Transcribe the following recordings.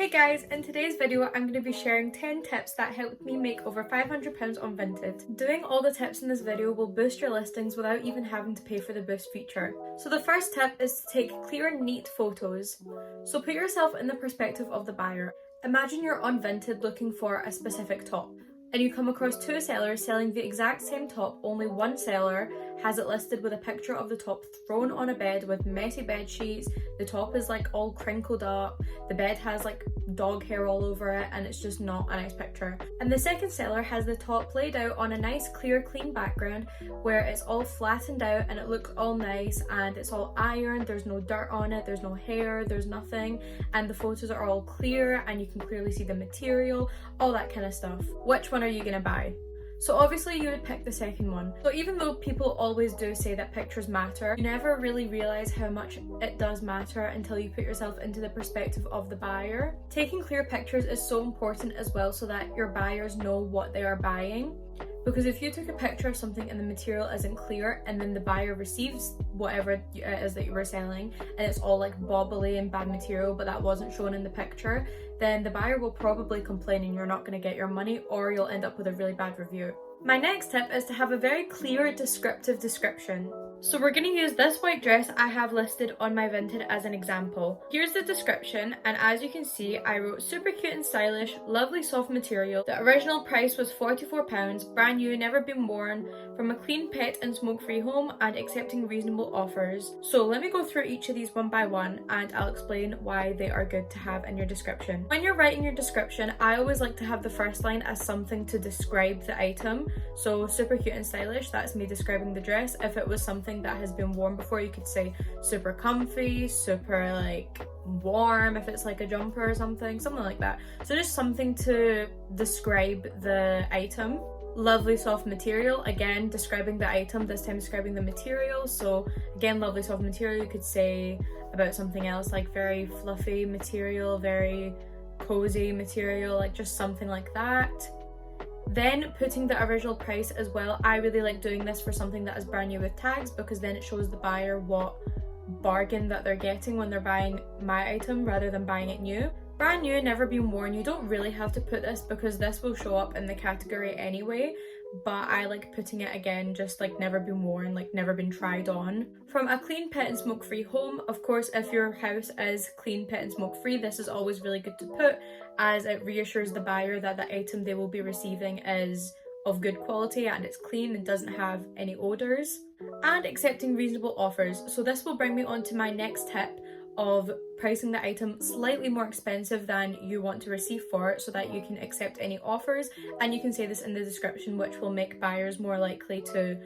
Hey guys, in today's video I'm going to be sharing 10 tips that helped me make over £500 on Vinted. Doing all the tips in this video will boost your listings without even having to pay for the boost feature. So the first tip is to take clear and neat photos. So put yourself in the perspective of the buyer. Imagine you're on Vinted looking for a specific top, and you come across two sellers selling the exact same top. Only one seller has it listed with a picture of the top thrown on a bed with messy bed sheets. The top is like all crinkled up, the bed has like dog hair all over it, and it's just not a nice picture. And the second seller has the top laid out on a nice clear clean background where it's all flattened out and it looks all nice and it's all ironed, there's no dirt on it, there's no hair, there's nothing, and the photos are all clear and you can clearly see the material, all that kind of stuff. Which one are you gonna buy? So obviously you would pick the second one. So even though people always do say that pictures matter, you never really realize how much it does matter until you put yourself into the perspective of the buyer. Taking clear pictures is so important as well so that your buyers know what they are buying. Because if you took a picture of something and the material isn't clear and then the buyer receives whatever it is that you were selling and it's all like bobbly and bad material but that wasn't shown in the picture, then the buyer will probably complain and you're not going to get your money, or you'll end up with a really bad review. My next tip is to have a very clear, descriptive description. So we're going to use this white dress I have listed on my Vinted as an example. Here's the description, and as you can see I wrote super cute and stylish, lovely soft material. The original price was £44, brand new, never been worn, from a clean pet and smoke-free home and accepting reasonable offers. So let me go through each of these one by one and I'll explain why they are good to have in your description. When you're writing your description, I always like to have the first line as something to describe the item. So super cute and stylish, that's me describing the dress. If it was something that has been worn before, you could say super comfy, super like warm, if it's like a jumper or something like that. So just something to describe the item. Lovely soft material, again describing the item, this time describing the material. So again, lovely soft material, you could say about something else like very fluffy material, very cozy material, like just something like that. Then putting the original price as well. I really like doing this for something that is brand new with tags, because then it shows the buyer what bargain that they're getting when they're buying my item rather than buying it new. Brand new, never been worn, you don't really have to put this because this will show up in the category anyway, but I like putting it again, just like never been worn, like never been tried on. From a clean, pet and smoke free home, of course if your house is clean, pet and smoke free, this is always really good to put, as it reassures the buyer that the item they will be receiving is of good quality and it's clean and doesn't have any odours. And accepting reasonable offers. So this will bring me on to my next tip of pricing the item slightly more expensive than you want to receive for it so that you can accept any offers, and you can say this in the description, which will make buyers more likely to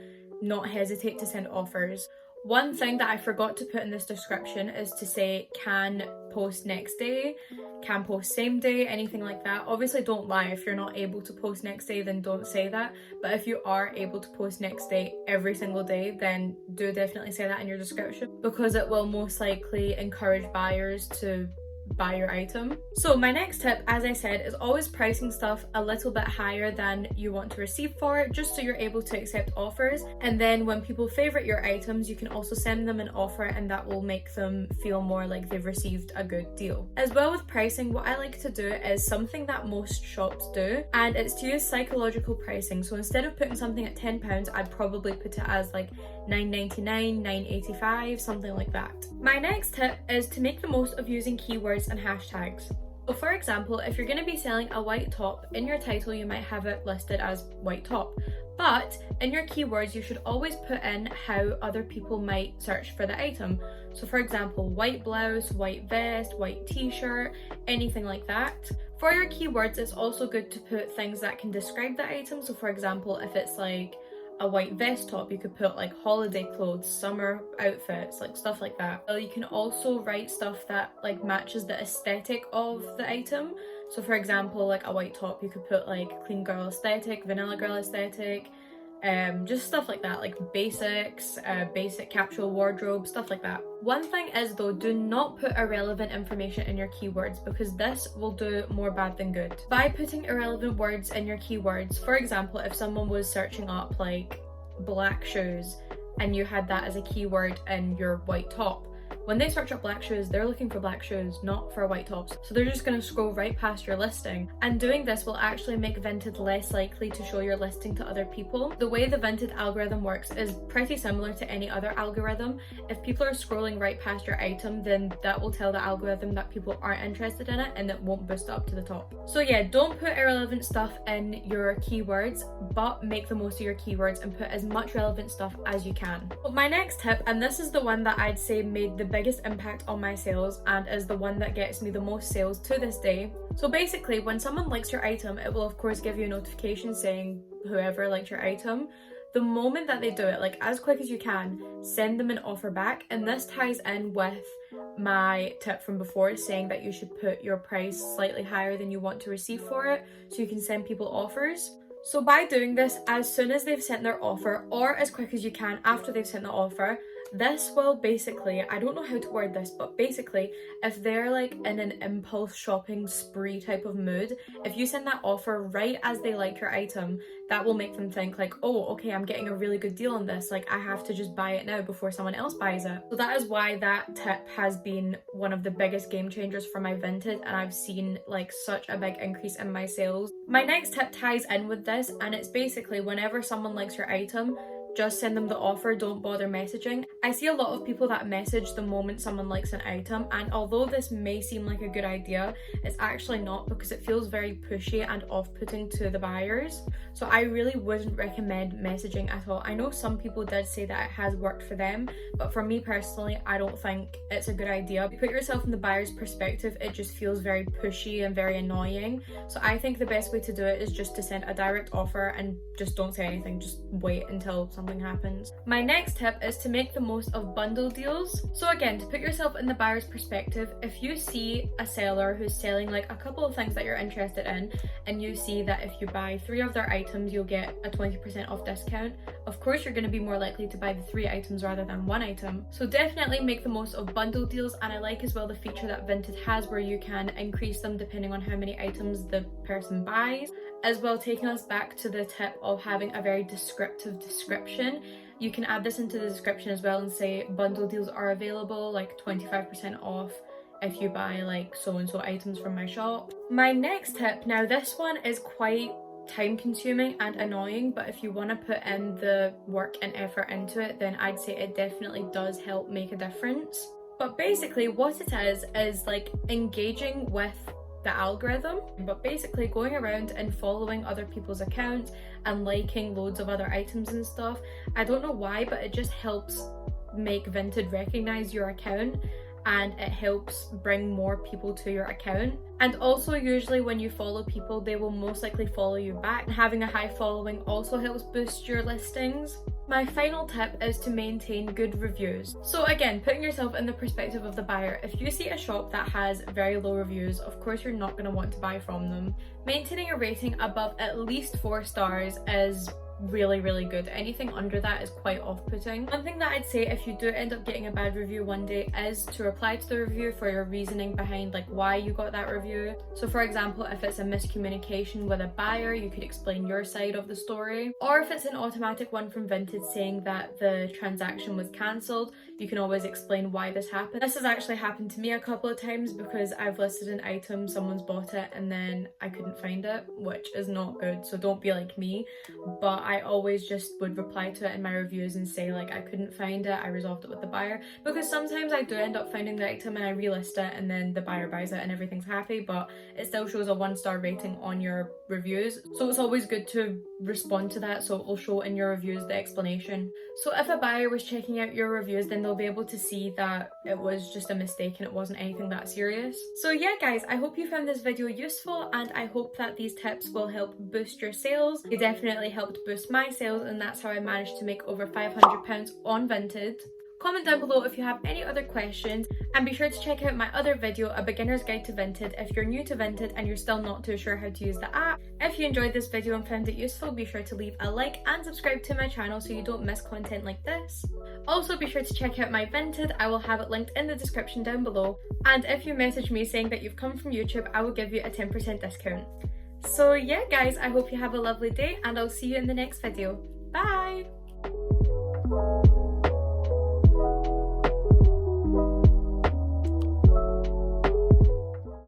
not hesitate to send offers. One thing that I forgot to put in this description is to say can post next day, can post same day, anything like that. Obviously don't lie. If you're not able to post next day, then don't say that. But if you are able to post next day every single day, then do definitely say that in your description, because it will most likely encourage buyers to buy your item. So my next tip, as I said, is always pricing stuff a little bit higher than you want to receive for it, just so you're able to accept offers. And then when people favorite your items, you can also send them an offer, and that will make them feel more like they've received a good deal. As well with pricing, what I like to do is something that most shops do, and it's to use psychological pricing. So instead of putting something at £10, I'd probably put it as like £9.99, £9.85, something like that. My next tip is to make the most of using keywords and hashtags. So for example, if you're going to be selling a white top, in your title you might have it listed as white top, but in your keywords you should always put in how other people might search for the item. So for example, white blouse, white vest, white t-shirt, anything like that. For your keywords, it's also good to put things that can describe the item. So for example, if it's like a white vest top, you could put like holiday clothes, summer outfits, like stuff like that. You can also write stuff that like matches the aesthetic of the item. So for example, like a white top, you could put like clean girl aesthetic, vanilla girl aesthetic, just stuff like that, like basics, basic capsule wardrobe, stuff like that. One thing is though, do not put irrelevant information in your keywords, because this will do more bad than good. By putting irrelevant words in your keywords, for example, if someone was searching up like black shoes and you had that as a keyword in your white top, when they search up black shoes, they're looking for black shoes, not for white tops. So they're just going to scroll right past your listing. And doing this will actually make Vinted less likely to show your listing to other people. The way the Vinted algorithm works is pretty similar to any other algorithm. If people are scrolling right past your item, then that will tell the algorithm that people aren't interested in it and it won't boost it up to the top. So yeah, don't put irrelevant stuff in your keywords, but make the most of your keywords and put as much relevant stuff as you can. But my next tip, and this is the one that I'd say made the biggest impact on my sales and is the one that gets me the most sales to this day. So basically, when someone likes your item, it will of course give you a notification saying whoever liked your item. The moment that they do it, like as quick as you can, send them an offer back. And this ties in with my tip from before, saying that you should put your price slightly higher than you want to receive for it so you can send people offers. So by doing this, as soon as they've sent their offer, or as quick as you can after they've sent the offer, this will basically, I don't know how to word this, but basically if they're like in an impulse shopping spree type of mood, if you send that offer right as they like your item, that will make them think like, oh, okay, I'm getting a really good deal on this, like I have to just buy it now before someone else buys it. So that is why that tip has been one of the biggest game changers for my Vinted, and I've seen like such a big increase in my sales. My next tip ties in with this, and it's basically whenever someone likes your item, just send them the offer, don't bother messaging. I see a lot of people that message the moment someone likes an item, and although this may seem like a good idea, it's actually not, because it feels very pushy and off-putting to the buyers. So I really wouldn't recommend messaging at all. I know some people did say that it has worked for them, but for me personally, I don't think it's a good idea. Put yourself in the buyer's perspective, it just feels very pushy and very annoying. So I think the best way to do it is just to send a direct offer and just don't say anything, just wait until something happens. My next tip is to make the most of bundle deals. So again, to put yourself in the buyer's perspective, if you see a seller who's selling like a couple of things that you're interested in, and you see that if you buy 3 of their items, you'll get a 20% off discount, of course you're going to be more likely to buy the 3 items rather than 1 item. So definitely make the most of bundle deals, and I like as well the feature that Vinted has where you can increase them depending on how many items the person buys. As well, taking us back to the tip of having a very descriptive description, you can add this into the description as well and say bundle deals are available, like 25% off if you buy like so and so items from my shop. My next tip, now this one is quite time consuming and annoying, but if you want to put in the work and effort into it, then I'd say it definitely does help make a difference. But basically what it is like engaging with the algorithm, but basically going around and following other people's accounts and liking loads of other items and stuff. I don't know why, but it just helps make Vinted recognize your account, and it helps bring more people to your account. And also usually when you follow people, they will most likely follow you back. And having a high following also helps boost your listings. My final tip is to maintain good reviews. So again, putting yourself in the perspective of the buyer, if you see a shop that has very low reviews, of course you're not going to want to buy from them. Maintaining a rating above at least 4 stars is really good. Anything under that is quite off-putting. One thing that I'd say if you do end up getting a bad review one day is to reply to the review for your reasoning behind like why you got that review. So for example, if it's a miscommunication with a buyer, you could explain your side of the story. Or if it's an automatic one from Vinted saying that the transaction was cancelled, you can always explain why this happened. This has actually happened to me a couple of times because I've listed an item, someone's bought it, and then I couldn't find it, which is not good, so don't be like me. But I always just would reply to it in my reviews and say like I couldn't find it, I resolved it with the buyer, because sometimes I do end up finding the item and I relist it and then the buyer buys it and everything's happy, but it still shows a 1-star rating on your reviews. So it's always good to respond to that, so it will show in your reviews the explanation. So if a buyer was checking out your reviews, then they'll be able to see that it was just a mistake and it wasn't anything that serious. So yeah guys, I hope you found this video useful, and I hope that these tips will help boost your sales. They definitely helped boost my sales, and that's how I managed to make over £500 on Vinted. Comment down below if you have any other questions, and be sure to check out my other video, A Beginner's Guide to Vinted, if you're new to Vinted and you're still not too sure how to use the app. If you enjoyed this video and found it useful, be sure to leave a like and subscribe to my channel so you don't miss content like this. Also be sure to check out my Vinted, I will have it linked in the description down below, and if you message me saying that you've come from YouTube, I will give you a 10% discount. So yeah guys, I hope you have a lovely day, and I'll see you in the next video. Bye!